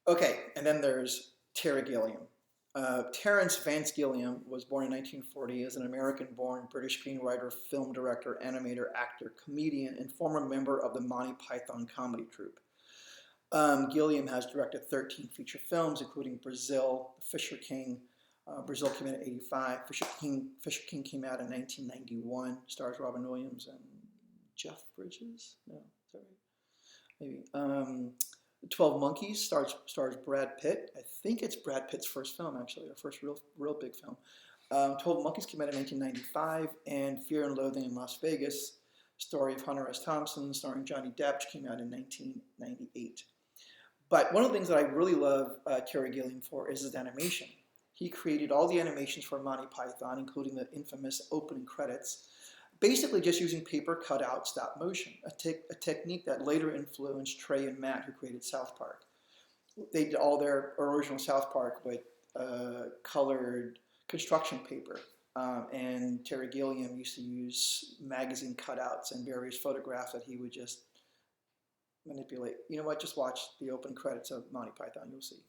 Okay, and then there's Terry Gilliam. Terence Vance Gilliam was born in 1940 as an American-born British screenwriter, film director, animator, actor, comedian, and former member of the Monty Python comedy troupe. Gilliam has directed 13 feature films, including Brazil, The Fisher King. Brazil came out in '85. Fisher King came out in 1991. Stars Robin Williams and Jeff Bridges. No, sorry, maybe. 12 Monkeys stars Brad Pitt. I think it's Brad Pitt's first film, actually, or first real big film. 12 Monkeys came out in 1995, and Fear and Loathing in Las Vegas, story of Hunter S. Thompson, starring Johnny Depp, came out in 1998. But one of the things that I really love Terry Gilliam for is his animation. He created all the animations for Monty Python, including the infamous opening credits, basically just using paper cutout stop motion, a technique that later influenced Trey and Matt, who created South Park. They did all their original South Park with colored construction paper. And Terry Gilliam used to use magazine cutouts and various photographs that he would just manipulate. You know what? Just watch the open credits of Monty Python. You'll see.